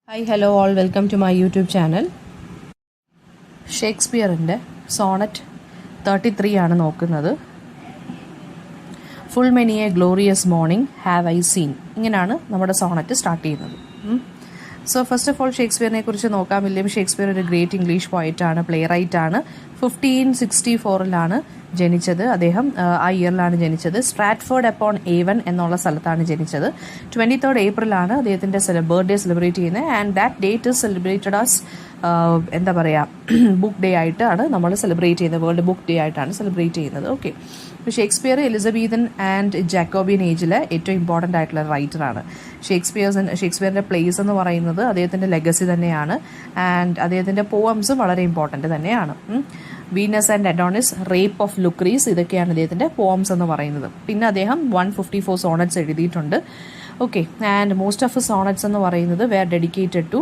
Hi hello all welcome to my YouTube channel. ഷേക്സ്പിയറിൻ്റെ sonnet 33 ആണ് നോക്കുന്നത്. Full many a glorious morning have I seen, ഇങ്ങനെയാണ് നമ്മുടെ sonnet start ചെയ്യുന്നത്. So first of all ഷേക്സ്പിയറിനെ കുറിച്ച് നോക്കാം. വില്യം ഷേക്സ്പിയർ ഒരു ഗ്രേറ്റ് ഇംഗ്ലീഷ് പോയറ്റാണ്, പ്ലേ റൈറ്റാണ്. 1564 ജനിച്ചത്. അദ്ദേഹം ആ ഇയറിലാണ് ജനിച്ചത്. സ്ട്രാറ്റ്ഫോർഡ് അപ്പോൺ ഏവൻ എന്നുള്ള സ്ഥലത്താണ് ജനിച്ചത്. 23rd ഏപ്രിലാണ് അദ്ദേഹത്തിൻ്റെ ബർത്ത്ഡേ സെലിബ്രേറ്റ് ചെയ്യുന്നത്. And that date is celebrated as എന്താ പറയുക, ബുക്ക് ഡേ ആയിട്ടാണ് നമ്മൾ സെലിബ്രേറ്റ് ചെയ്യുന്നത്. വേൾഡ് ബുക്ക് ഡേ ആയിട്ടാണ് സെലിബ്രേറ്റ് ചെയ്യുന്നത്. ഓക്കെ, ഇപ്പോൾ ഷേക്സ്പിയർ എലിസബീതൻ ആൻഡ് ജാക്കോബിയൻ ഏജിലെ ഏറ്റവും ഇമ്പോർട്ടൻ്റ് ആയിട്ടുള്ള റൈറ്ററാണ്. ഷേക്സ്പിയറിൻ്റെ പ്ലേസ് എന്ന് പറയുന്നത് അദ്ദേഹത്തിൻ്റെ ലെഗസി തന്നെയാണ്. ആൻഡ് അദ്ദേഹത്തിൻ്റെ പോയംസും വളരെ ഇമ്പോർട്ടൻ്റ് തന്നെയാണ്. Venus and Adonis, rape of Lucrece, ഇതൊക്കെയാണ് അദ്ദേഹത്തിൻ്റെ പോംസ് എന്ന് പറയുന്നത്. പിന്നെ അദ്ദേഹം 154 സോണറ്റ്സ് എഴുതിയിട്ടുണ്ട്. Okay, and most of sonnets എന്ന് പറയുന്നത് വേർ ഡെഡിക്കേറ്റഡ് ടു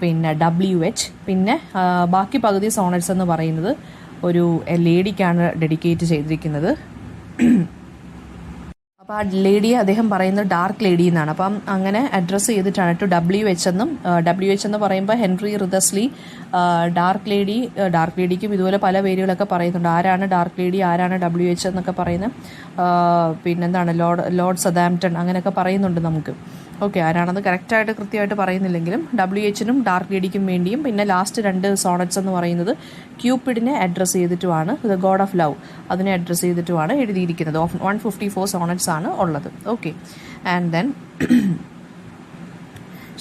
പിന്നെ WH. പിന്നെ ബാക്കി പകുതി സോണറ്റ്സ് എന്ന് പറയുന്നത് ഒരു ലേഡിക്കാണ് ഡെഡിക്കേറ്റ് ചെയ്തിരിക്കുന്നത്. അപ്പോൾ ആ ലേഡിയെ അദ്ദേഹം പറയുന്നത് ഡാർക്ക് ലേഡി എന്നാണ്. അപ്പം അങ്ങനെ അഡ്രസ്സ് ചെയ്തിട്ടാണ് ടു WH എന്നും. WH എന്ന് പറയുമ്പോൾ ഹെൻറി റിദസ്ലി ഡാർക്ക് ലേഡിക്കും ഇതുപോലെ പല പേരുകളൊക്കെ പറയുന്നുണ്ട്. ആരാണ് ഡാർക്ക് ലേഡി, ആരാണ് WH എന്നൊക്കെ പറയുന്നത്. പിന്നെന്താണ് ലോർഡ് സദാംപ്ടൺ, അങ്ങനെയൊക്കെ പറയുന്നുണ്ട് നമുക്ക്. ഓക്കെ, ആരാണെന്ന് കറക്റ്റായിട്ട് കൃത്യമായിട്ട് പറയുന്നില്ലെങ്കിലും WH-നും ഡാർക്ക് ലേഡിക്കും വേണ്ടിയും പിന്നെ ലാസ്റ്റ് 2 സോണറ്റ്സ് എന്ന് പറയുന്നത് ക്യൂപ്പിഡിനെ അഡ്രസ്സ് ചെയ്തിട്ടുമാണ്, ദ ഗോഡ് ഓഫ് ലവ്, അതിനെ അഡ്രസ്സ് ചെയ്തിട്ടുമാണ് എഴുതിയിരിക്കുന്നത്. 154 സോണറ്റ്സ് ആണ് ഉള്ളത്. ഓക്കെ, ആൻഡ് ദെൻ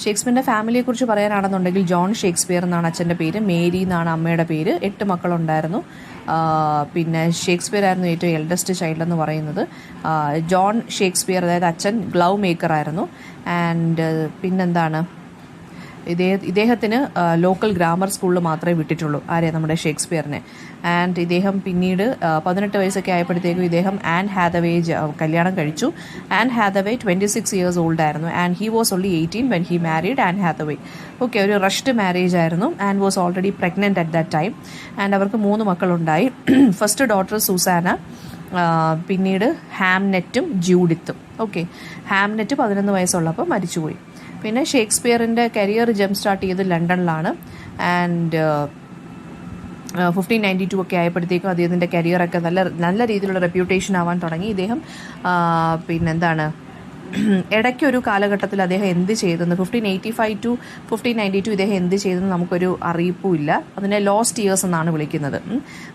ഷേക്സ്പിയറിൻ്റെ ഫാമിലിയെക്കുറിച്ച് പറയാനാണെന്നുണ്ടെങ്കിൽ ജോൺ ഷേക്സ്പിയർ എന്നാണ് അച്ഛൻ്റെ പേര്, മേരി എന്നാണ് അമ്മയുടെ പേര്. 8 മക്കളുണ്ടായിരുന്നു. പിന്നെ ഷേക്സ്പിയർ ആയിരുന്നു ഏറ്റവും എൽഡസ്റ്റ് ചൈൽഡ് എന്ന് പറയുന്നത്. ജോൺ ഷേക്സ്പിയർ, അതായത് അച്ഛൻ ഗ്ലൗ മേക്കർ ആയിരുന്നു. ആൻഡ് പിന്നെന്താണ്, ഇദ്ദേഹത്തിന് ലോക്കൽ ഗ്രാമർ സ്കൂളിൽ മാത്രമേ വിട്ടിട്ടുള്ളൂ. നമ്മുടെ ഷേക്സ്പിയറിനെ. ആൻഡ് ഇദ്ദേഹം പിന്നീട് 18 വയസ്സൊക്കെ ആയപ്പോഴത്തേക്കും ഇദ്ദേഹം ആൻ ഹാതവേ കല്യാണം കഴിച്ചു. ആൻ ഹാതവേ 26 ഇയേഴ്സ് ഓൾഡ് ആയിരുന്നു. And he was only 18 when he married Anne Hathaway. Okay, ഒരു റഷ്ഡ് മാരേജ് ആയിരുന്നു. And was already pregnant at that time. And അവർക്ക് 3 മക്കളുണ്ടായി. ഫസ്റ്റ് ഡോട്ടർ സൂസാന, പിന്നീട് ഹാംനെറ്റും ജൂഡിത്തും. ഓക്കെ, ഹാംനെറ്റ് 11 വയസ്സുള്ളപ്പോൾ മരിച്ചുപോയി. പിന്നെ ഷേക്സ്പിയറിൻ്റെ കരിയർ ജംപ് സ്റ്റാർട്ട് ചെയ്ത് ലണ്ടനിലാണ്. ആൻഡ് 1592 ഒക്കെ ആയപ്പോഴത്തേക്കും അദ്ദേഹത്തിൻ്റെ കരിയറൊക്കെ നല്ല രീതിയിലുള്ള റെപ്യൂട്ടേഷൻ ആവാൻ തുടങ്ങി. ഇദ്ദേഹം പിന്നെന്താണ്, ഇടയ്ക്കൊരു കാലഘട്ടത്തിൽ അദ്ദേഹം എന്ത് ചെയ്തെന്ന് 1585 to 1592 ഇദ്ദേഹം എന്ത് ചെയ്തെന്ന് നമുക്കൊരു അറിയിപ്പുമില്ല. അതിനെ ലോസ്റ്റ് ഇയേഴ്സ് എന്നാണ് വിളിക്കുന്നത്.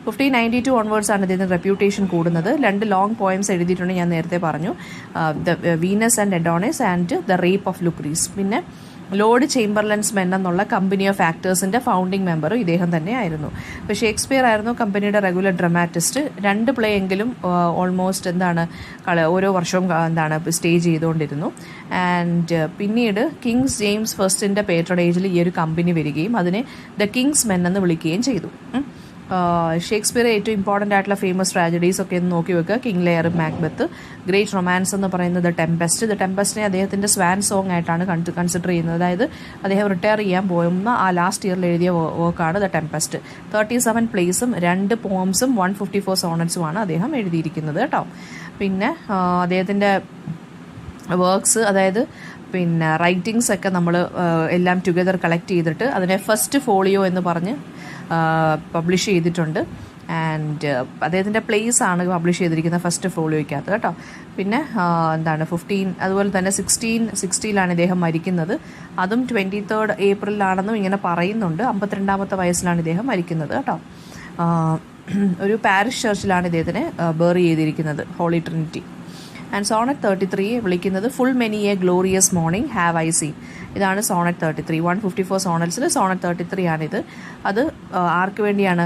1592 ഓൺവേർഡ്സ് ആണ് ഇദ്ദേഹത്തിൻ്റെ റെപ്യൂട്ടേഷൻ കൂടുന്നത്. 2 ലോങ് പോയംസ് എഴുതിയിട്ടുണ്ട്, ഞാൻ നേരത്തെ പറഞ്ഞു, the Venus and Adonis and the rape of Lucrece. പിന്നെ ലോർഡ് ചേംബർലൻസ് മെൻ എന്നുള്ള കമ്പനി ഓഫ് ആക്ടേഴ്സിൻ്റെ ഫൗണ്ടിങ് മെമ്പറും ഇദ്ദേഹം തന്നെയായിരുന്നു. ഇപ്പോൾ ഷേക്സ്പിയർ ആയിരുന്നു കമ്പനിയുടെ റെഗുലർ ഡ്രമാറ്റിസ്റ്റ്. 2 പ്ലേ എങ്കിലും ഓൾമോസ്റ്റ് ഓരോ വർഷവും സ്റ്റേജ് ചെയ്തുകൊണ്ടിരുന്നു. ആൻഡ് പിന്നീട് കിങ്സ് ജെയിംസ് ഫസ്റ്റിൻ്റെ പേട്രണേജിൽ ഈ ഒരു കമ്പനി വരികയും അതിനെ ദ കിങ്സ് മെൻ എന്ന് വിളിക്കുകയും ചെയ്തു. ഷേക്സ്പിയർ ഏറ്റവും ഇമ്പോർട്ടൻ്റ് ആയിട്ടുള്ള ഫേമസ് ട്രാജഡീസ് ഒക്കെ ഒന്ന് നോക്കി വെക്കുക. King layer, Macbeth. Great romance എന്ന് പറയുന്നത് ദ ടെമ്പസ്റ്റിനെ അദ്ദേഹത്തിൻ്റെ സ്വാൻ സോങ് ആയിട്ടാണ് കൺസിഡർ ചെയ്യുന്നത്. അതായത് അദ്ദേഹം റിട്ടയർ ചെയ്യാൻ പോകുന്ന ആ ലാസ്റ്റ് ഇയറിൽ എഴുതിയ വർക്കാണ് ദ ടെമ്പസ്റ്റ്. 37 പ്ലേസും 2 പോംസും 154 സോണറ്റ്സുമാണ് അദ്ദേഹം എഴുതിയിരിക്കുന്നത് കേട്ടോ. പിന്നെ അദ്ദേഹത്തിൻ്റെ വർക്ക്സ്, അതായത് പിന്നെ റൈറ്റിങ്സ് ഒക്കെ നമ്മൾ എല്ലാം ടുഗദർ കളക്ട് ചെയ്തിട്ട് അതിനെ ഫസ്റ്റ് ഫോളിയോ എന്ന് പറഞ്ഞ് പബ്ലിഷ് ചെയ്തിട്ടുണ്ട്. ആൻഡ് അദ്ദേഹത്തിൻ്റെ പ്ലേസ് ആണ് പബ്ലിഷ് ചെയ്തിരിക്കുന്നത് ഫസ്റ്റ് ഫോളിയോയ്ക്കകത്ത് കേട്ടോ. പിന്നെ 15 അതുപോലെ തന്നെ 1660 ഇദ്ദേഹം മരിക്കുന്നത്. അതും 23rd ഏപ്രിലാണെന്നും ഇങ്ങനെ പറയുന്നുണ്ട്. 52ാമത്തെ വയസ്സിലാണ് ഇദ്ദേഹം മരിക്കുന്നത് കേട്ടോ. ഒരു പാരിഷ് ചർച്ചിലാണ് ഇദ്ദേഹത്തിനെ ബറി ചെയ്തിരിക്കുന്നത്, ഹോളി ട്രിനിറ്റി. ആൻഡ് സോണറ്റ് 33 വിളിക്കുന്നത് full many a glorious morning have I scene. ഇതാണ് സോണറ്റ് 33. 154 സോണറ്റ്സിൽ സോണറ്റ് 33 ആണിത്. അത് ആർക്ക് വേണ്ടിയാണ്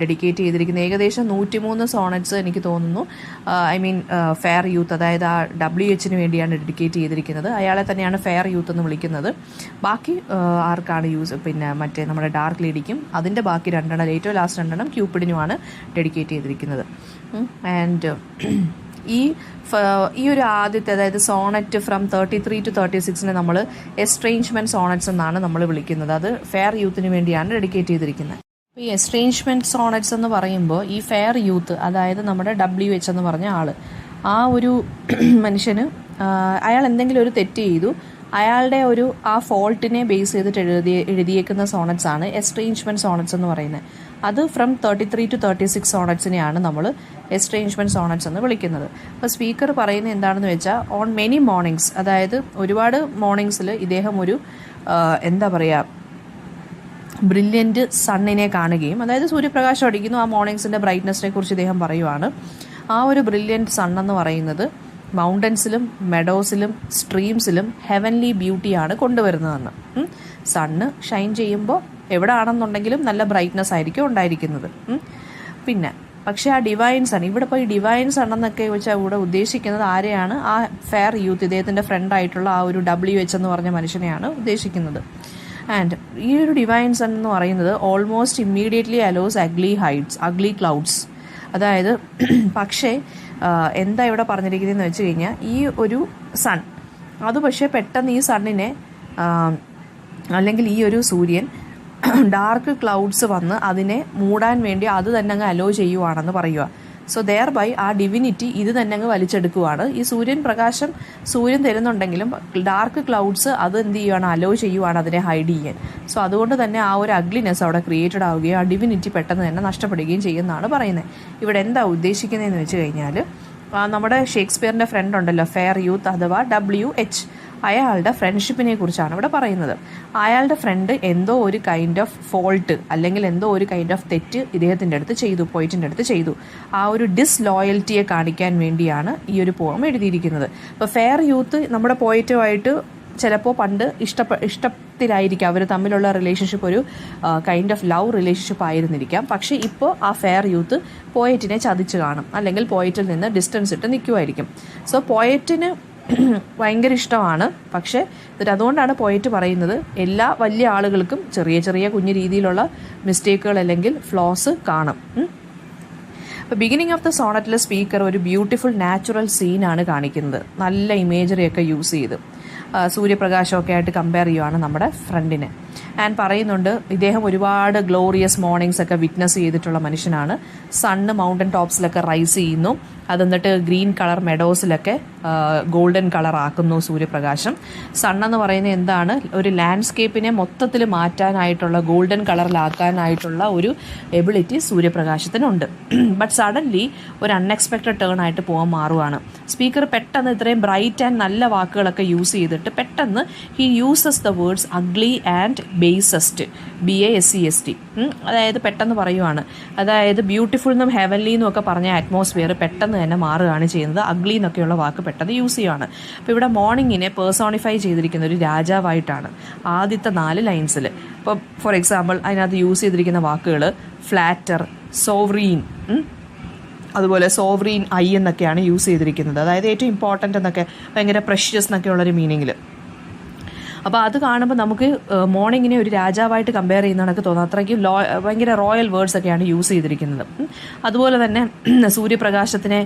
ഡെഡിക്കേറ്റ് ചെയ്തിരിക്കുന്നത്? ഏകദേശം 103 സോണറ്റ്സ് എനിക്ക് തോന്നുന്നു, ഫെയർ യൂത്ത്, അതായത് ആ WH-ന് വേണ്ടിയാണ് ഡെഡിക്കേറ്റ് ചെയ്തിരിക്കുന്നത്. അയാളെ തന്നെയാണ് ഫെയർ യൂത്ത് എന്ന് വിളിക്കുന്നത്. ബാക്കി ആർക്കാണ് പിന്നെ മറ്റേ നമ്മുടെ ഡാർക്ക് ലേഡിക്കും, അതിൻ്റെ ബാക്കി 2 ഏറ്റവും ലാസ്റ്റ് 2 ക്യൂപ്പിഡിനുമാണ് ഡെഡിക്കേറ്റ് ചെയ്തിരിക്കുന്നത്. ആൻഡ് ഈ ഒരു ആദ്യത്തെ, അതായത് സോണറ്റ് ഫ്രം 33 to 36 നമ്മൾ എസ്ട്രേഞ്ച്മെൻറ്റ് സോണറ്റ്സ് എന്നാണ് നമ്മൾ വിളിക്കുന്നത്. അത് ഫെയർ യൂത്തിന് വേണ്ടിയാണ് ഡെഡിക്കേറ്റ് ചെയ്തിരിക്കുന്നത്. അപ്പോൾ ഈ എസ്ട്രേഞ്ച്മെൻറ്റ് സോണറ്റ്സ് എന്ന് പറയുമ്പോൾ ഈ ഫെയർ യൂത്ത്, അതായത് നമ്മുടെ WH എന്ന് പറഞ്ഞ ആൾ, ആ ഒരു മനുഷ്യന് അയാൾ എന്തെങ്കിലും ഒരു തെറ്റ് ചെയ്തു, അയാളുടെ ആ ഫോൾട്ടിനെ ബേസ് ചെയ്തിട്ട് എഴുതിയേക്കുന്ന സോണറ്റ്സ് ആണ് എസ്ട്രേഞ്ച്മെൻറ്റ് സോണറ്റ്സ് എന്ന് പറയുന്നത്. അത് ഫ്രം 33 to 36 സോണറ്റ്സിനെയാണ് നമ്മൾ എസ്ട്രേഞ്ച്മെൻറ്റ് സോണറ്റ്സ് എന്ന് വിളിക്കുന്നത്. അപ്പോൾ സ്പീക്കർ പറയുന്നത് എന്താണെന്ന് വെച്ചാൽ, ഓൺ മെനി മോർണിംഗ്സ്, അതായത് ഒരുപാട് മോർണിംഗ്സിൽ ഇദ്ദേഹം എന്താ പറയുക, ബ്രില്യൻറ്റ് സണ്ണിനെ കാണുകയും, അതായത് സൂര്യപ്രകാശം അടിക്കുന്നു, ആ മോർണിംഗ്സിൻ്റെ ബ്രൈറ്റ്നസ്സിനെ കുറിച്ച് ഇദ്ദേഹം പറയുവാണ്. ആ ഒരു ബ്രില്യൻറ്റ് സൺ എന്ന് പറയുന്നത് മൗണ്ടൻസിലും മെഡോസിലും സ്ട്രീംസിലും ഹെവൻലി ബ്യൂട്ടിയാണ് കൊണ്ടുവരുന്നതെന്ന്. സണ്ണ് ഷൈൻ ചെയ്യുമ്പോൾ എവിടെ ആണെന്നുണ്ടെങ്കിലും നല്ല ബ്രൈറ്റ്നസ് ആയിരിക്കും ഉണ്ടായിരിക്കുന്നത്. പിന്നെ പക്ഷേ ആ ഡിവൈൻ സൺ, ഇവിടെ ഇപ്പോൾ ഈ ഡിവൈൻ സൺ എന്നൊക്കെ വെച്ചാൽ ഇവിടെ ഉദ്ദേശിക്കുന്നത് ആരെയാണ്? ആ ഫെയർ യൂത്ത്, ഇദ്ദേഹത്തിൻ്റെ ഫ്രണ്ടായിട്ടുള്ള ആ ഒരു WH എന്ന് പറഞ്ഞ മനുഷ്യനെയാണ് ഉദ്ദേശിക്കുന്നത്. ആൻഡ് ഈ ഒരു ഡിവൈൻ സൺ എന്ന് പറയുന്നത് almost immediately allows ugly clouds. അതായത് പക്ഷേ എന്താ ഇവിടെ പറഞ്ഞിരിക്കുന്നതെന്ന് വെച്ച് കഴിഞ്ഞാൽ, ഈ ഒരു സൺ അത് പക്ഷേ പെട്ടെന്ന് ഈ സണ്ണിനെ അല്ലെങ്കിൽ ഈ ഒരു സൂര്യൻ ഡാർക്ക് ക്ലൗഡ്സ് വന്ന് അതിനെ മൂടാൻ വേണ്ടി അത് തന്നെ അങ്ങ് അലോ ചെയ്യുവാണെന്ന് പറയുക. സോ ദെയർ ബൈ ആ ഡിവിനിറ്റി ഇത് തന്നെ അങ്ങ് വലിച്ചെടുക്കുവാണ്. ഈ സൂര്യൻ തരുന്നുണ്ടെങ്കിലും ഡാർക്ക് ക്ലൗഡ്സ് അത് എന്ത് ചെയ്യുവാണ്, അലോ ചെയ്യുവാണ് അതിനെ ഹൈഡ് ചെയ്യാൻ. സോ അതുകൊണ്ട് തന്നെ ആ ഒരു അഗ്ലിനെസ് അവിടെ ക്രിയേറ്റഡ് ആവുകയും ആ ഡിവിനിറ്റി പെട്ടെന്ന് തന്നെ നഷ്ടപ്പെടുകയും ചെയ്യുമെന്നാണ് പറയുന്നത്. ഇവിടെ എന്താ ഉദ്ദേശിക്കുന്നതെന്ന് വെച്ച് കഴിഞ്ഞാൽ, നമ്മുടെ ഷേക്സ്പിയറിൻ്റെ ഫ്രണ്ട് ഉണ്ടല്ലോ, ഫെയർ യൂത്ത് അഥവാ WH, അയാളുടെ ഫ്രണ്ട്ഷിപ്പിനെ കുറിച്ചാണ് ഇവിടെ പറയുന്നത്. അയാളുടെ ഫ്രണ്ട് എന്തോ ഒരു കൈൻഡ് ഓഫ് ഫോൾട്ട് അല്ലെങ്കിൽ എന്തോ ഒരു കൈൻഡ് ഓഫ് തെറ്റ് ഇദ്ദേഹത്തിൻ്റെ അടുത്ത് ചെയ്തു, പോയിറ്റിൻ്റെ അടുത്ത് ചെയ്തു. ആ ഒരു ഡിസ്ലോയൽറ്റിയെ കാണിക്കാൻ വേണ്ടിയാണ് ഈ ഒരു പോയം എഴുതിയിരിക്കുന്നത്. അപ്പോൾ ഫെയർ യൂത്ത് നമ്മുടെ പോയിറ്റുമായിട്ട് ചിലപ്പോൾ പണ്ട് ഇഷ്ടത്തിലായിരിക്കാം, അവർ തമ്മിലുള്ള റിലേഷൻഷിപ്പ് ഒരു കൈൻഡ് ഓഫ് ലവ് റിലേഷൻഷിപ്പ് ആയിരുന്നിരിക്കാം. പക്ഷേ ഇപ്പോൾ ആ ഫെയർ യൂത്ത് പോയറ്റിനെ ചതിച്ച് കാണും, അല്ലെങ്കിൽ പോയറ്റിൽ നിന്ന് ഡിസ്റ്റൻസ് ഇട്ട് നിൽക്കുമായിരിക്കും. സോ പോയറ്റിന് ഭയങ്കര ഇഷ്ടമാണ്. പക്ഷേ അതുകൊണ്ടാണ് പോയറ്റ് പറയുന്നത് എല്ലാ വലിയ ആളുകൾക്കും ചെറിയ ചെറിയ കുഞ്ഞു രീതിയിലുള്ള മിസ്റ്റേക്കുകൾ അല്ലെങ്കിൽ ഫ്ലോസ് കാണും. അപ്പോൾ ബിഗിനിങ് ഓഫ് ദ സോണറ്റിലെ സ്പീക്കർ ഒരു ബ്യൂട്ടിഫുൾ നാച്ചുറൽ സീനാണ് കാണിക്കുന്നത്, നല്ല ഇമേജറിയൊക്കെ യൂസ് ചെയ്ത് സൂര്യപ്രകാശമൊക്കെ ആയിട്ട് കമ്പയർ ചെയ്യുവാണ് നമ്മുടെ ഫ്രണ്ടിനെ. ആൻഡ് പറയുന്നുണ്ട് ഇദ്ദേഹം ഒരുപാട് ഗ്ലോറിയസ് മോർണിംഗ്സ് ഒക്കെ വിറ്റ്നസ് ചെയ്തിട്ടുള്ള മനുഷ്യനാണ്. സണ്ണ് മൗണ്ടൻ ടോപ്സിലൊക്കെ റൈസ് ചെയ്യുന്നു, അതെന്നിട്ട് ഗ്രീൻ കളർ മെഡോസിലൊക്കെ ഗോൾഡൻ കളർ ആക്കുന്നു സൂര്യപ്രകാശം. സണ്ണെന്ന് പറയുന്നത് എന്താണ്, ഒരു ലാൻഡ്സ്കേപ്പിനെ മൊത്തത്തിൽ മാറ്റാനായിട്ടുള്ള, ഗോൾഡൻ കളറിലാക്കാനായിട്ടുള്ള ഒരു എബിലിറ്റി സൂര്യപ്രകാശത്തിനുണ്ട്. ബട്ട് സഡൻലി ഒരു അൺഎക്സ്പെക്റ്റഡ് ടേൺ ആയിട്ട് പോകാൻ മാറുവാണ്. സ്പീക്കർ പെട്ടെന്ന് ഇത്രയും ബ്രൈറ്റ് ആൻഡ് നല്ല വാക്കുകളൊക്കെ യൂസ് ചെയ്തിട്ട് പെട്ടെന്ന് he uses the words ugly and basest, BASEST. അതായത് പെട്ടെന്ന് പറയുവാണ്, അതായത് ബ്യൂട്ടിഫുൾ എന്നും ഹെവൻലി എന്നും ഒക്കെ പറഞ്ഞ അറ്റ്മോസ്ഫിയർ പെട്ടെന്ന് തന്നെ മാറുകയാണ് ചെയ്യുന്നത്. അഗ്ലി എന്നൊക്കെയുള്ള വാക്ക് പെട്ടെന്ന് യൂസ് ചെയ്യുകയാണ്. അപ്പോൾ ഇവിടെ മോർണിംഗിനെ പേഴ്സോണിഫൈ ചെയ്തിരിക്കുന്ന ഒരു രാജാവായിട്ടാണ് ആദ്യത്തെ 4 ലൈൻസിൽ. ഇപ്പോൾ ഫോർ എക്സാമ്പിൾ അതിനകത്ത് യൂസ് ചെയ്തിരിക്കുന്ന വാക്കുകൾ ഫ്ലാറ്റർ, സോവറീൻ, അതുപോലെ സോവറീൻ എന്നൊക്കെയാണ് യൂസ് ചെയ്തിരിക്കുന്നത്. അതായത് ഏറ്റവും ഇമ്പോർട്ടൻ്റ് എന്നൊക്കെ, ഭയങ്കര പ്രഷ്യസ് എന്നൊക്കെ ഉള്ളൊരു മീനിങ്ങിൽ. അപ്പോൾ അത് കാണുമ്പോൾ നമുക്ക് മോർണിംഗിനെ ഒരു രാജാവായിട്ട് കമ്പയർ ചെയ്യുന്നതൊക്കെ തോന്നും. അത്രയ്ക്ക് ഭയങ്കര റോയൽ വേർഡ്സ് ഒക്കെയാണ് യൂസ് ചെയ്തിരിക്കുന്നത്. അതുപോലെ തന്നെ സൂര്യപ്രകാശത്തിനെ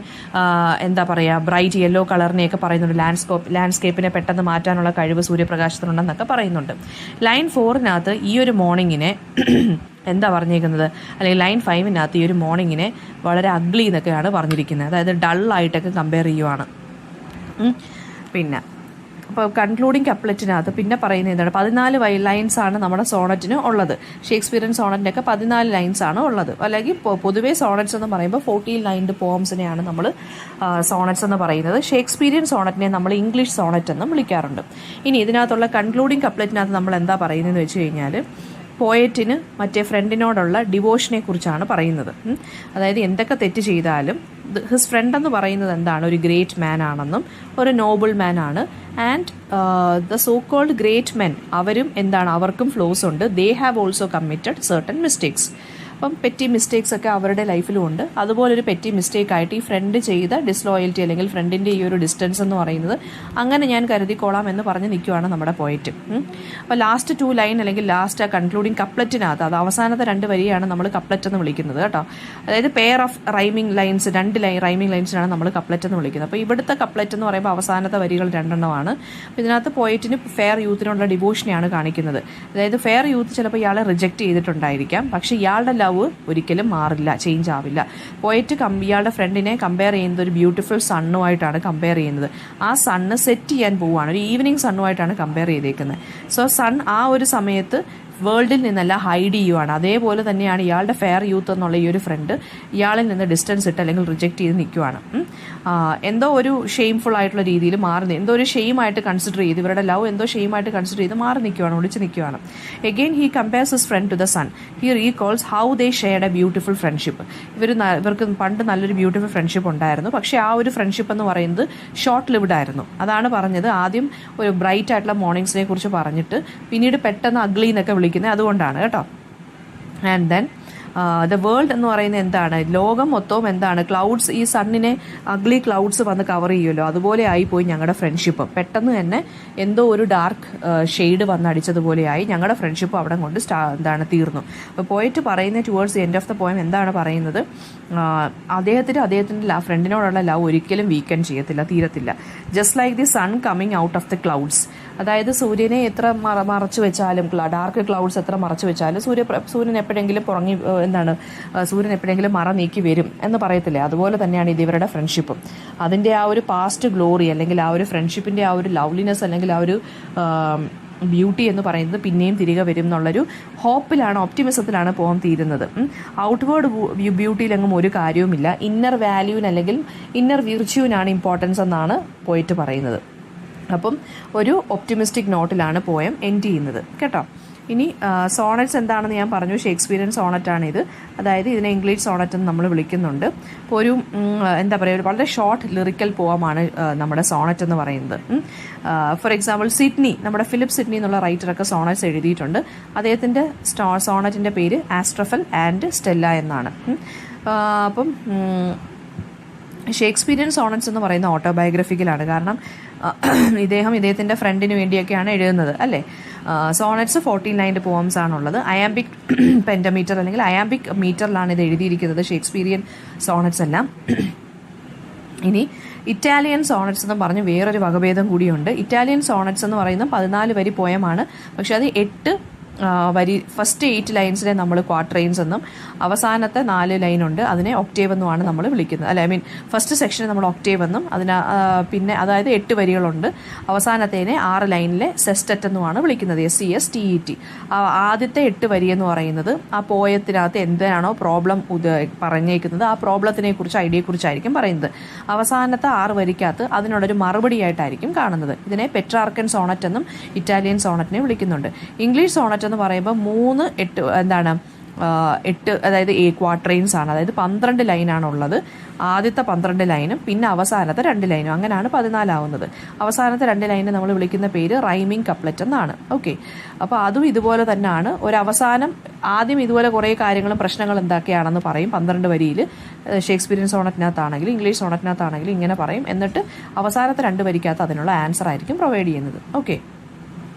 എന്താ പറയുക, ബ്രൈറ്റ് യെല്ലോ കളറിനെയൊക്കെ പറയുന്നുണ്ട്. ലാൻഡ്സ്കേപ്പിനെ പെട്ടെന്ന് മാറ്റാനുള്ള കഴിവ് സൂര്യപ്രകാശത്തിനുണ്ടെന്നൊക്കെ പറയുന്നുണ്ട്. ലൈൻ 4-നകത്ത് ഈ ഒരു മോർണിംഗിനെ എന്താ പറഞ്ഞേക്കുന്നത്, അല്ലെങ്കിൽ ലൈൻ 5-നകത്ത് ഈ ഒരു മോർണിംഗിനെ വളരെ അഗ്ലി എന്നൊക്കെയാണ് പറഞ്ഞിരിക്കുന്നത്. അതായത് ഡള്ളായിട്ടൊക്കെ കമ്പയർ ചെയ്യുവാണ്. പിന്നെ അപ്പോൾ കൺക്ലൂഡിങ് കപ്ലറ്റിനകത്ത് പിന്നെ പറയുന്നത് എന്താണ്, 14 ലൈൻസാണ് നമ്മുടെ സോണറ്റിന് ഉള്ളത്. ഷേക്സ്പിയറിയൻ സോണറ്റിനൊക്കെ 14 ലൈൻസാണ് ഉള്ളത്. അല്ലെങ്കിൽ പൊതുവേ സോണറ്റ്സ് എന്ന് പറയുമ്പോൾ 14 ലൈൻഡ് പോംസിനെയാണ് നമ്മൾ സോണറ്റ്സ് എന്ന് പറയുന്നത്. ഷേക്സ്പിയറിയൻ സോണറ്റിനെ നമ്മൾ ഇംഗ്ലീഷ് സോണറ്റ് എന്നും വിളിക്കാറുണ്ട്. ഇനി ഇതിനകത്തുള്ള കൺക്ലൂഡിങ് കപ്ലറ്റിനകത്ത് നമ്മൾ എന്താ പറയുന്നതെന്ന് വെച്ച് കഴിഞ്ഞാൽ, പോയറ്റിന് മറ്റേ ഫ്രണ്ടിനോടുള്ള ഡിവോഷനെ കുറിച്ചാണ് പറയുന്നത്. അതായത് എന്തൊക്കെ തെറ്റ് ചെയ്താലും ഹിസ് ഫ്രണ്ട് എന്ന് പറയുന്നത് എന്താണ്, ഒരു ഗ്രേറ്റ് മാൻ ആണെന്നും ഒരു നോബിൾ മാൻ ആണ്. And the so called great men, അവരും എന്താണ്, അവർക്കും ഫ്ലോസ് ഉണ്ട്. They have also committed certain mistakes. അപ്പം പെറ്റി മിസ്റ്റേക്സ് ഒക്കെ അവരുടെ ലൈഫിലും ഉണ്ട്. അതുപോലൊരു പെറ്റി മിസ്റ്റേക്ക് ആയിട്ട് ഈ ഫ്രണ്ട് ചെയ്ത ഡിസ്ലോയൽറ്റി അല്ലെങ്കിൽ ഫ്രണ്ടിൻ്റെ ഈ ഒരു ഡിസ്റ്റൻസ് എന്ന് പറയുന്നത് അങ്ങനെ ഞാൻ കരുതിക്കോളാം എന്ന് പറഞ്ഞ് നിൽക്കുവാണ് നമ്മുടെ പോയിറ്റ്. അപ്പോൾ ലാസ്റ്റ് 2 ലൈൻ അല്ലെങ്കിൽ ലാസ്റ്റ് ആ കൺക്ലൂഡിങ് കപ്ലറ്റിനകത്ത്, അത് അവസാനത്തെ 2 വരിയാണ് നമ്മൾ കപ്ലറ്റ് എന്ന് വിളിക്കുന്നത് കേട്ടോ. അതായത് pair of rhyming lines, 2 rhyming ലൈൻസിനാണ് നമ്മൾ കപ്ലറ്റ് എന്ന് വിളിക്കുന്നത്. അപ്പോൾ ഇവിടുത്തെ കപ്ലറ്റ് എന്ന് പറയുമ്പോൾ അവസാനത്തെ വരികൾ 2 എണ്ണമാണ്. അപ്പോൾ ഇതിനകത്ത് പോയിറ്റിന് ഫെയർ യൂത്തിനുള്ള ഡിവോഷനെയാണ് കാണിക്കുന്നത്. അതായത് ഫെയർ യൂത്ത് ചിലപ്പോൾ ഇയാളെ റിജക്റ്റ് ചെയ്തിട്ടുണ്ടായിരിക്കാം, പക്ഷേ ഇയാളുടെ ലവ് ഒരിക്കലും മാറില്ല, ചേഞ്ച് ആവില്ല. പോയറ്റ് ഇയാളുടെ ഫ്രണ്ടിനെ കമ്പയർ ചെയ്യുന്നത് ഒരു ബ്യൂട്ടിഫുൾ സണ്ണുമായിട്ടാണ് കമ്പയർ ചെയ്യുന്നത്. ആ സണ്ണ് സെറ്റ് ചെയ്യാൻ പോവുകയാണ്, ഒരു ഈവനിങ് സണ്ണുമായിട്ടാണ് കമ്പയർ ചെയ്തേക്കുന്നത്. സോ സൺ ആ ഒരു സമയത്ത് വേൾഡിൽ നിന്നല്ല ഹൈഡ് ചെയ്യുവാണ്. അതേപോലെ തന്നെയാണ് ഇയാളുടെ ഫെയർ യൂത്ത് എന്നുള്ള ഈ ഒരു ഫ്രണ്ട് ഇയാളിൽ നിന്ന് ഡിസ്റ്റൻസ് ഇട്ട് അല്ലെങ്കിൽ റിജക്റ്റ് ചെയ്ത് നിൽക്കുവാണ്. എന്തോ ഒരു ഷെയിംഫുൾ ആയിട്ടുള്ള രീതിയിൽ മാറി, എന്തോ ഒരു ഷെയിമായിട്ട് കൺസിഡർ ചെയ്ത്, ഇവരുടെ ലവ് എന്തോ ഷെയിമായിട്ട് കൺസിഡർ ചെയ്ത് മാറി നിൽക്കുവാണ്, ഒളിച്ച് നിൽക്കുവാണ്. Again he compares his friend to the sun. He recalls how they shared a beautiful friendship. ഇവർക്ക് പണ്ട് നല്ലൊരു ബ്യൂട്ടിഫുൾ ഫ്രണ്ട്ഷിപ്പ് ഉണ്ടായിരുന്നു. പക്ഷേ ആ ഒരു ഫ്രണ്ട്ഷിപ്പ് എന്ന് പറയുന്നത് ഷോർട്ട് ലിവ്ഡ് ആയിരുന്നു. അതാണ് പറഞ്ഞത്. ആദ്യം ഒരു ബ്രൈറ്റ് ആയിട്ടുള്ള മോർണിംഗ്സിനെ കുറിച്ച് പറഞ്ഞിട്ട് പിന്നീട് പെട്ടെന്ന് അഗ്ലി എന്നൊക്കെ വിളിക്കുന്നത് അതുകൊണ്ടാണ് കേട്ടോ. ആൻഡ് ദെൻ ദ വേൾഡ് എന്ന് പറയുന്നത് എന്താണ്, ലോകം മൊത്തവും എന്താണ്, ക്ലൗഡ്സ്, ഈ സണ്ണിനെ അഗ്ലി ക്ലൗഡ്സ് വന്ന് കവർ ചെയ്യുമല്ലോ, അതുപോലെ ആയിപ്പോയി ഞങ്ങളുടെ ഫ്രണ്ട്ഷിപ്പ്. പെട്ടെന്ന് തന്നെ എന്തോ ഒരു ഡാർക്ക് ഷെയ്ഡ് വന്ന് അടിച്ചതുപോലെയായി ഞങ്ങളുടെ ഫ്രണ്ട്ഷിപ്പ് അവിടെ കൊണ്ട് തീർന്നു. അപ്പോൾ പോയിട്ട് പറയുന്ന towards the end of the poem എന്താണ് പറയുന്നത്, അദ്ദേഹത്തിൻ്റെ ഫ്രണ്ടിനോടുള്ള ലവ് ഒരിക്കലും വീക്കൻ ചെയ്യത്തില്ല, തീരത്തില്ല. Just like the sun coming out of the clouds. അതായത് സൂര്യനെ എത്ര മറച്ചു വെച്ചാലും, ഡാർക്ക് ക്ലൗഡ്സ് എത്ര മറച്ചു വെച്ചാലും സൂര്യൻ എപ്പോഴെങ്കിലും സൂര്യൻ എപ്പോഴെങ്കിലും മറ നീക്കി വരും എന്ന് പറയത്തില്ലേ, അതുപോലെ തന്നെയാണ് ഇവരുടെ ഫ്രണ്ട്ഷിപ്പും. അതിൻ്റെ ആ ഒരു പാസ്റ്റ് ഗ്ലോറി അല്ലെങ്കിൽ ആ ഒരു ഫ്രണ്ട്ഷിപ്പിൻ്റെ ആ ഒരു ലവ്ലിനെസ് അല്ലെങ്കിൽ ആ ഒരു ബ്യൂട്ടി എന്ന് പറയുന്നത് പിന്നെയും തിരികെ വരും എന്നുള്ളൊരു ഹോപ്പിലാണ്, ഒപ്റ്റിമിസത്തിലാണ് പോകാൻ തീരുന്നത്. ഔട്ട്വേർഡ് ബ്യൂട്ടിയിലെങ്ങും ഒരു കാര്യവുമില്ല. ഇന്നർ വാല്യൂവിന് അല്ലെങ്കിൽ ഇന്നർ വിർച്യൂവിനാണ് ഇമ്പോർട്ടൻസ് എന്നാണ് പോയിട്ട് പറയുന്നത്. അപ്പം ഒരു ഒപ്റ്റിമിസ്റ്റിക് നോട്ടിലാണ് പോയം എൻഡ് ചെയ്യുന്നത് കേട്ടോ. ഇനി സോണറ്റ്സ് എന്താണെന്ന് ഞാൻ പറഞ്ഞു. ഷേക്സ്പിയറിയൻ സോണറ്റാണ് ഇത്. അതായത് ഇതിനെ ഇംഗ്ലീഷ് സോണറ്റ് എന്ന് നമ്മൾ വിളിക്കുന്നുണ്ട്. ഇപ്പോൾ ഒരു വളരെ ഷോർട്ട് ലിറിക്കൽ പോമാണ് നമ്മുടെ സോണറ്റ് എന്ന് പറയുന്നത്. ഫോർ എക്സാമ്പിൾ സിഡ്നി, നമ്മുടെ ഫിലിപ്പ് സിഡ്നി എന്നുള്ള റൈറ്ററൊക്കെ സോണറ്റ്സ് എഴുതിയിട്ടുണ്ട്. അദ്ദേഹത്തിൻ്റെ സോണറ്റിൻ്റെ പേര് ആസ്ട്രഫൽ ആൻഡ് സ്റ്റെല്ല എന്നാണ്. അപ്പം ഷേക്സ്പിയറിയൻ സോണറ്റ്സ് എന്ന് പറയുന്ന ഓട്ടോബയോഗ്രഫിക്കലാണ്. കാരണം ഇദ്ദേഹത്തിൻ്റെ ഫ്രണ്ടിന് വേണ്ടിയൊക്കെയാണ് എഴുതുന്നത് അല്ലേ. സോണറ്റ്സ് 49 പോംസ് ആണുള്ളത്. അയാംബിക് പെൻറ്റമീറ്റർ അല്ലെങ്കിൽ അയാംബിക് മീറ്ററിലാണ് ഇത് എഴുതിയിരിക്കുന്നത്, ഷേക്സ്പിയറിയൻ സോണറ്റ്സ് എല്ലാം. ഇനി ഇറ്റാലിയൻ സോണറ്റ്സ് എന്ന് പറഞ്ഞ് വേറൊരു വകഭേദം കൂടിയുണ്ട്. ഇറ്റാലിയൻ സോണറ്റ്സ് എന്ന് പറയുന്നത് 14 വരി പോയമാണ്. പക്ഷെ അത് 8 ഫസ്റ്റ് 8 ലൈൻസിനെ നമ്മൾ ക്വാർട്ടറൈൻസ് എന്നും അവസാനത്തെ 4 ലൈനുണ്ട് അതിനെ ഒക്ടേവ് എന്നുമാണ് നമ്മൾ വിളിക്കുന്നത്. അല്ല, ഫസ്റ്റ് സെക്ഷനെ നമ്മൾ ഒക്ടേവ് എന്നും പിന്നെ അതായത് 8 വരികളുണ്ട്. അവസാനത്തേനെ 6 ലൈനിലെ സെസ്റ്ററ്റ് എന്നുമാണ് വിളിക്കുന്നത്, SESTET. ആദ്യത്തെ 8 വരി എന്ന് പറയുന്നത് ആ പോയത്തിനകത്ത് എന്താണോ പ്രോബ്ലം പറഞ്ഞേക്കുന്നത് ആ പ്രോബ്ലത്തിനെ കുറിച്ച് ഐഡിയയെക്കുറിച്ചായിരിക്കും പറയുന്നത്. അവസാനത്തെ 6 വരിക്കകത്ത് അതിനുള്ളൊരു മറുപടിയായിട്ടായിരിക്കും കാണുന്നത്. ഇതിനെ പെട്രാർക്കൻ സോണറ്റ് എന്നും ഇറ്റാലിയൻ സോണറ്റിനെ വിളിക്കുന്നുണ്ട്. ഇംഗ്ലീഷ് സോണറ്റ് എന്ന് പറയുമ്പോൾ 8 അതായത് ക്വാർട്ടറൈൻസ് ആണ്. അതായത് 12 ലൈനാണുള്ളത്. ആദ്യത്തെ 12 ലൈനും പിന്നെ അവസാനത്തെ 2 ലൈനും, അങ്ങനെയാണ് 14 ആവുന്നത്. അവസാനത്തെ 2 ലൈനെ നമ്മൾ വിളിക്കുന്ന പേര് റൈമിംഗ് കപ്ലറ്റ് എന്നാണ്. ഓക്കെ, അപ്പോൾ അതും ഇതുപോലെ തന്നെയാണ്. ഒരവസാനം ആദ്യം ഇതുപോലെ കുറേ കാര്യങ്ങളും പ്രശ്നങ്ങളും എന്തൊക്കെയാണെന്ന് പറയും 12 വരിയിൽ. ഷേക്സ്പിയറിയൻ സോണറ്റിനകത്താണെങ്കിലും ഇംഗ്ലീഷ് സോണറ്റിനകത്താണെങ്കിലും ഇങ്ങനെ പറയും. എന്നിട്ട് അവസാനത്തെ 2 വരിക്കകത്ത് അതിനുള്ള ആൻസർ ആയിരിക്കും പ്രൊവൈഡ് ചെയ്യുന്നത്. ഓക്കെ,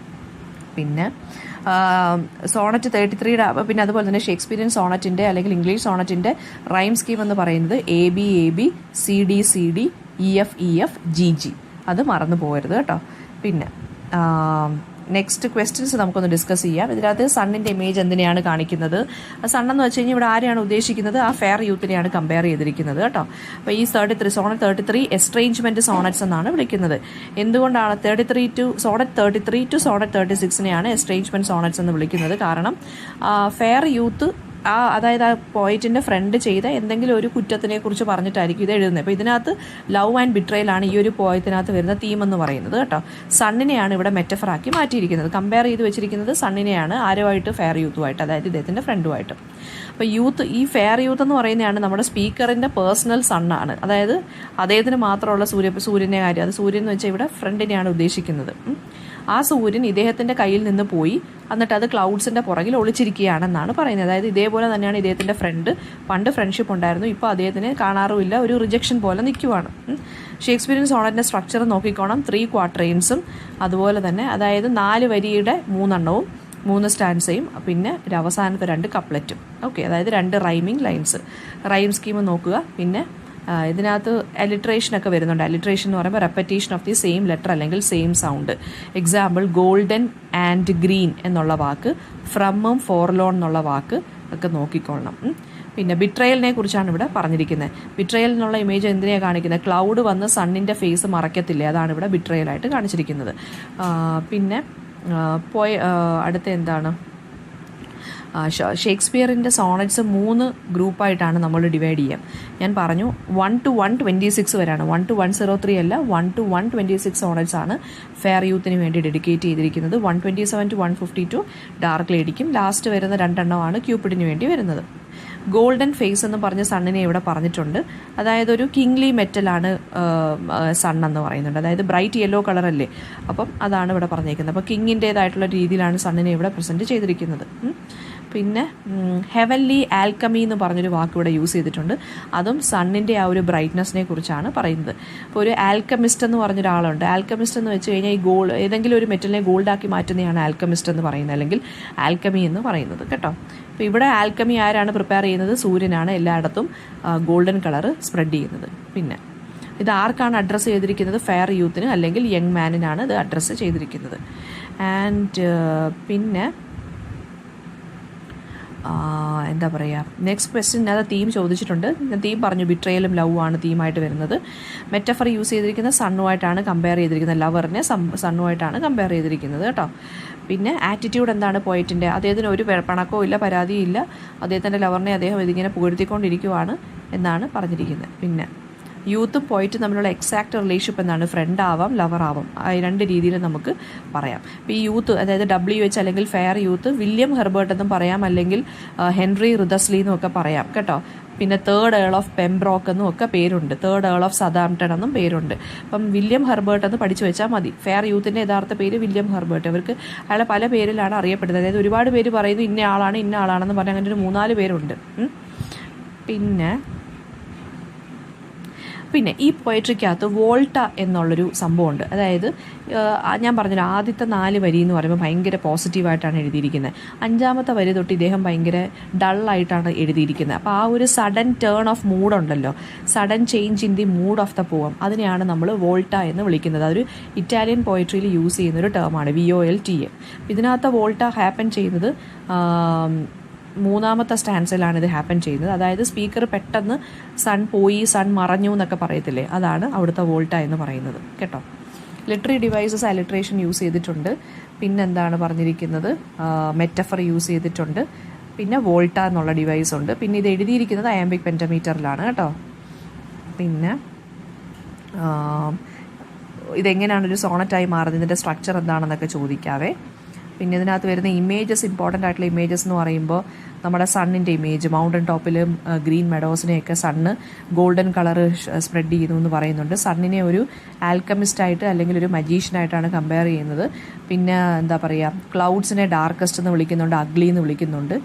പിന്നെ സോണറ്റ് 33 പിന്നെ അതുപോലെ തന്നെ ഷേക്സ്പിയറിയൻ സോണറ്റിൻ്റെ അല്ലെങ്കിൽ ഇംഗ്ലീഷ് സോണറ്റിൻ്റെ റൈം സ്കീം എന്ന് പറയുന്നത് AB AB CD CD EF EF GG. അത് മറന്നു പോകരുത് കേട്ടോ. പിന്നെ നെക്സ്റ്റ് ക്വസ്റ്റ്യൻസ് നമുക്കൊന്ന് ഡിസ്കസ് ചെയ്യാം. ഇതിനകത്ത് സണ്ണിൻ്റെ ഇമേജ് എന്തിനെയാണ് കാണിക്കുന്നത്? സണ്ണെന്ന് വെച്ച് കഴിഞ്ഞാൽ ഇവിടെ ആരെയാണ് ഉദ്ദേശിക്കുന്നത്? ആ ഫെയർ യൂത്തിനെയാണ് കമ്പയർ ചെയ്തിരിക്കുന്നത് കേട്ടോ. അപ്പോൾ ഈ സോണറ്റ് 33 എസ്ട്രേഞ്ച്മെൻറ്റ് സോണറ്റ്സ് എന്നാണ് വിളിക്കുന്നത്. എന്തുകൊണ്ടാണ് സോണറ്റ് 33 ടു സോണറ്റ് 36നെയാണ് എസ്ട്രേഞ്ച്മെൻറ്റ് സോണറ്റ്സ് എന്ന് വിളിക്കുന്നത്? കാരണം ഫെയർ യൂത്ത് അതായത് ആ പോയിറ്റിൻ്റെ ഫ്രണ്ട് ചെയ്ത എന്തെങ്കിലും ഒരു കുറ്റത്തിനെ കുറിച്ച് പറഞ്ഞിട്ടായിരിക്കും ഇത് എഴുതുന്നത്. അപ്പോൾ ഇതിനകത്ത് ലവ് ആൻഡ് ബിട്രയലാണ് ഈ ഒരു പോയത്തിനകത്ത് വരുന്ന തീം എന്ന് പറയുന്നത് കേട്ടോ. സണ്ണിനെയാണ് ഇവിടെ മെറ്റഫറാക്കി മാറ്റിയിരിക്കുന്നത്. കമ്പയർ ചെയ്ത് വെച്ചിരിക്കുന്നത് സണ്ണിനെയാണ് ആരുമായിട്ട്? ഫെയർ യൂത്തുമായിട്ട്, അതായത് ഇദ്ദേഹത്തിൻ്റെ ഫ്രണ്ടുമായിട്ട്. അപ്പോൾ ഈ ഫെയർ യൂത്ത് എന്ന് പറയുന്നതാണ് നമ്മുടെ സ്പീക്കറിൻ്റെ പേഴ്സണൽ സണ്ണാണ്. അതായത് അദ്ദേഹത്തിന് മാത്രമുള്ള സൂര്യൻ്റെ കാര്യം, അത് സൂര്യൻ എന്ന് വെച്ചാൽ ഇവിടെ ഫ്രണ്ടിനെയാണ് ഉദ്ദേശിക്കുന്നത്. ആ സൂര്യൻ ഇദ്ദേഹത്തിൻ്റെ കയ്യിൽ നിന്ന് പോയി എന്നിട്ട് അത് ക്ലൗഡ്സിൻ്റെ പുറകിൽ ഒളിച്ചിരിക്കുകയാണെന്നാണ് പറയുന്നത്. അതായത് ഇതേപോലെ തന്നെയാണ് ഇദ്ദേഹത്തിൻ്റെ ഫ്രണ്ട്. പണ്ട് ഫ്രണ്ട്ഷിപ്പ് ഉണ്ടായിരുന്നു, ഇപ്പോൾ അദ്ദേഹത്തിന് കാണാറുമില്ല, ഒരു റിജക്ഷൻ പോലെ നിൽക്കുവാണ്. ഷേക്സ്പിയറിയൻ സോണറ്റിൻ്റെ സ്ട്രക്ചർ നോക്കിക്കോണം. 3 ക്വാർട്ടറൈൻസും അതുപോലെ തന്നെ അതായത് 4 വരിയുടെ 3 എണ്ണവും 3 സ്റ്റാൻസയും പിന്നെ അവസാനത്തെ 2 കപ്ലറ്റും. ഓക്കെ, അതായത് 2 റൈമിംഗ് ലൈൻസ്. റൈം സ്കീം നോക്കുക. പിന്നെ ഇതിനകത്ത് അലിട്രേഷനൊക്കെ വരുന്നുണ്ട്. അലിട്രേഷൻ എന്ന് പറയുമ്പോൾ repetition of the same letter അല്ലെങ്കിൽ same sound. Example golden and green എന്നുള്ള വാക്ക്, ഫ്രമ്മും ഫോർലോൺ എന്നുള്ള വാക്ക്, ഒക്കെ നോക്കിക്കൊള്ളണം. പിന്നെ ബിട്രയലിനെ കുറിച്ചാണ് ഇവിടെ പറഞ്ഞിരിക്കുന്നത്. ബിട്രയൽ എന്നുള്ള ഇമേജ് എന്തിനെയാണ് കാണിക്കുന്നത്? ക്ലൗഡ് വന്ന് സണ്ണിൻ്റെ ഫേസ് മറയ്ക്കത്തില്ലേ, അതാണ് ഇവിടെ ബിട്രയലായിട്ട് കാണിച്ചിരിക്കുന്നത്. പിന്നെ അടുത്ത എന്താണ്, ഷേക്സ്പിയറിൻ്റെ സോണറ്റ്സ് 3 ഗ്രൂപ്പായിട്ടാണ് നമ്മൾ ഡിവൈഡ് ചെയ്യാം. ഞാൻ പറഞ്ഞു 1 to 126 വരെയാണ്. 1 to 103 അല്ല, 1 to 126 സോണറ്റ്സ് ആണ് ഫെയർ യൂത്തിന് വേണ്ടി ഡെഡിക്കേറ്റ് ചെയ്തിരിക്കുന്നത്. 127 to 152 ഡാർക്ക് ലേഡിക്കും. ലാസ്റ്റ് വരുന്ന 2 എണ്ണമാണ് ക്യൂപ്പിഡിന് വേണ്ടി വരുന്നത്. ഗോൾഡൻ ഫേസ് എന്ന് പറഞ്ഞ സണ്ണിനെ ഇവിടെ പറഞ്ഞിട്ടുണ്ട്. അതായത് ഒരു കിങ്ലി മെറ്റലാണ് സൺ എന്ന് പറയുന്നുണ്ട്. അതായത് ബ്രൈറ്റ് യെല്ലോ കളറല്ലേ, അപ്പം അതാണ് ഇവിടെ പറഞ്ഞേക്കുന്നത്. അപ്പോൾ കിങ്ങിൻ്റേതായിട്ടുള്ള രീതിയിലാണ് സണ്ണിനെ ഇവിടെ പ്രസൻറ്റ് ചെയ്തിരിക്കുന്നത്. പിന്നെ ഹെവൻലി ആൽക്കമി എന്ന് പറഞ്ഞൊരു വാക്ക് ഇവിടെ യൂസ് ചെയ്തിട്ടുണ്ട്. അതും സണ്ണിൻ്റെ ആ ഒരു ബ്രൈറ്റ്നസ്സിനെ കുറിച്ചാണ് പറയുന്നത്. അപ്പോൾ ഒരു ആൽക്കമിസ്റ്റ് എന്ന് പറഞ്ഞൊരാളുണ്ട്. ആൽക്കമിസ്റ്റ് എന്ന് വെച്ച് കഴിഞ്ഞാൽ ഈ ഏതെങ്കിലും ഒരു മെറ്റലിനെ ഗോൾഡാക്കി മാറ്റുന്നതാണ് ആൽക്കമിസ്റ്റ് എന്ന് പറയുന്നത്, അല്ലെങ്കിൽ ആൽക്കമി എന്ന് പറയുന്നത് കേട്ടോ. അപ്പോൾ ഇവിടെ ആൽക്കമി ആരാണ് പ്രിപ്പയർ ചെയ്യുന്നത്? സൂര്യനാണ് എല്ലായിടത്തും ഗോൾഡൻ കളർ സ്പ്രെഡ് ചെയ്യുന്നത്. പിന്നെ ഇത് ആർക്കാണ് അഡ്രസ്സ് ചെയ്തിരിക്കുന്നത്? ഫെയർ യൂത്തിന് അല്ലെങ്കിൽ യങ് മാനിനാണ് ഇത് അഡ്രസ്സ് ചെയ്തിരിക്കുന്നത്. ആൻഡ് പിന്നെ എന്താ പറയുക, നെക്സ്റ്റ് ക്വസ്റ്റ്യൻ അത് തീം ചോദിച്ചിട്ടുണ്ട്. തീം പറഞ്ഞു ബിട്രയലും ലവും ആണ് തീമായിട്ട് വരുന്നത്. മെറ്റഫർ യൂസ് ചെയ്തിരിക്കുന്നത് സണ്ണുമായിട്ടാണ് കമ്പയർ ചെയ്തിരിക്കുന്നത്. ലവറിനെ സണ്ണുമായിട്ടാണ് കമ്പയർ ചെയ്തിരിക്കുന്നത് കേട്ടോ. പിന്നെ ആറ്റിറ്റ്യൂഡ് എന്താണ് പോയിറ്റിൻ്റെ? അദ്ദേഹത്തിന് ഒരു പണക്കവും ഇല്ല, പരാതിയും ഇല്ല. അദ്ദേഹത്തിൻ്റെ ലവറിനെ അദ്ദേഹം ഇതിങ്ങനെ പുകഴ്ത്തിക്കൊണ്ടിരിക്കുവാണ് എന്നാണ് പറഞ്ഞിരിക്കുന്നത്. പിന്നെ യൂത്തും പോയിറ്റും തമ്മിലുള്ള എക്സാക്ട് റിലേഷൻഷിപ്പ് എന്താണ്? ഫ്രണ്ട് ആവാം, ലവർ ആവാം. 2 രീതിയിൽ നമുക്ക് പറയാം. ഇപ്പോൾ ഈ യൂത്ത്, അതായത് WH അല്ലെങ്കിൽ ഫെയർ യൂത്ത് വില്യം ഹെർബർട്ട് എന്നും പറയാം, അല്ലെങ്കിൽ ഹെൻറി റിദസ്ലി എന്നും ഒക്കെ പറയാം കേട്ടോ. പിന്നെ 3rd ഏൾ ഓഫ് പെംബ്രോക്ക് എന്നും ഒക്കെ പേരുണ്ട്. 3rd ഏൾ ഓഫ് സതാംപ്ടൺ എന്നും പേരുണ്ട്. അപ്പം വില്യം ഹെർബർട്ട് എന്ന് പഠിച്ചു വെച്ചാൽ മതി. ഫെയർ യൂത്തിൻ്റെ യഥാർത്ഥ പേര് വില്യം ഹെർബർട്ട്. ഇവർക്ക് അയാളെ പല പേരിലാണ് അറിയപ്പെടുന്നത്. അതായത് ഒരുപാട് പേര് പറയുന്നു ഇന്ന ആളാണെന്ന് പറഞ്ഞാൽ അങ്ങനെ ഒരു 3-4 പേരുണ്ട്. പിന്നെ ഈ പോയട്രിക്കകത്ത് വോൾട്ട എന്നുള്ളൊരു സംഭവമുണ്ട്. അതായത് ഞാൻ പറഞ്ഞില്ല, ആദ്യത്തെ 4 വരി എന്ന് പറയുമ്പോൾ ഭയങ്കര പോസിറ്റീവായിട്ടാണ് എഴുതിയിരിക്കുന്നത്. 5ാമത്തെ വരി തൊട്ട് ഇദ്ദേഹം ഭയങ്കര ഡള്ളായിട്ടാണ് എഴുതിയിരിക്കുന്നത്. അപ്പോൾ ആ ഒരു സഡൻ ടേൺ ഓഫ് മൂഡ് ഉണ്ടല്ലോ, sudden change in the mood off the poem, അതിനെയാണ് നമ്മൾ വോൾട്ട എന്ന് വിളിക്കുന്നത്. അതൊരു ഇറ്റാലിയൻ പോയട്രിയിൽ യൂസ് ചെയ്യുന്നൊരു ടേമാണ്, VOLTA. ഇതിനകത്ത് വോൾട്ട ഹാപ്പൻ ചെയ്യുന്നത് 3ാമത്തെ സ്റ്റാൻസിലാണ് ഇത് ഹാപ്പൻ ചെയ്യുന്നത്. അതായത് സ്പീക്കർ പെട്ടെന്ന് സൺ പോയി, സൺ മറഞ്ഞു എന്നൊക്കെ പറയത്തില്ലേ, അതാണ് അവിടുത്തെ വോൾട്ട എന്ന് പറയുന്നത് കേട്ടോ. ലിറ്ററി ഡിവൈസസ് അലിട്രേഷൻ യൂസ് ചെയ്തിട്ടുണ്ട്. പിന്നെന്താണ് പറഞ്ഞിരിക്കുന്നത്? മെറ്റഫർ യൂസ് ചെയ്തിട്ടുണ്ട്. പിന്നെ വോൾട്ട എന്നുള്ള ഡിവൈസ് ഉണ്ട്. പിന്നെ ഇത് എഴുതിയിരിക്കുന്നത് അയാംബിക് പെൻറ്റമീറ്ററിലാണ് കേട്ടോ. പിന്നെ ഇതെങ്ങനെയാണ് ഒരു സോണറ്റായി മാറുന്നത്, ഇതിൻ്റെ സ്ട്രക്ചർ എന്താണെന്നൊക്കെ ചോദിക്കാവേ. പിന്നെ ഇതിനകത്ത് വരുന്ന ഇമേജസ്, ഇമ്പോർട്ടൻ്റ് ആയിട്ടുള്ള ഇമേജസ് എന്ന് പറയുമ്പോൾ നമ്മുടെ സണ്ണിൻ്റെ ഇമേജ്, മൗണ്ടൻ ടോപ്പിലും ഗ്രീൻ മെഡോസിനെയൊക്കെ സണ്ണ് ഗോൾഡൻ കളർ സ്പ്രെഡ് ചെയ്യുന്നു എന്ന് പറയുന്നുണ്ട്. സണ്ണിനെ ഒരു ആൽക്കമിസ്റ്റായിട്ട് അല്ലെങ്കിൽ ഒരു മജീഷ്യനായിട്ടാണ് കമ്പയർ ചെയ്യുന്നത്. പിന്നെ എന്താ പറയുക, ക്ലൗഡ്സിനെ ഡാർക്കസ്റ്റ് എന്ന് വിളിക്കുന്നുണ്ട്, അഗ്ലി എന്ന് വിളിക്കുന്നുണ്ട്.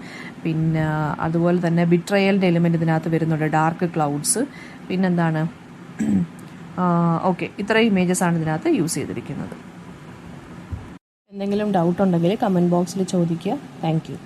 പിന്നെ അതുപോലെ തന്നെ ബിട്രയലിൻ്റെ എലിമെൻറ്റ് ഇതിനകത്ത് വരുന്നുണ്ട്, ഡാർക്ക് ക്ലൗഡ്സ്. പിന്നെന്താണ്, ഓക്കെ, ഇത്രയും ഇമേജസാണ് ഇതിനകത്ത് യൂസ് ചെയ്തിരിക്കുന്നത്. എന്തെങ്കിലും ഡൗട്ട് ഉണ്ടെങ്കിൽ കമൻറ്റ് ബോക്സിൽ ചോദിക്കുക. Thank you.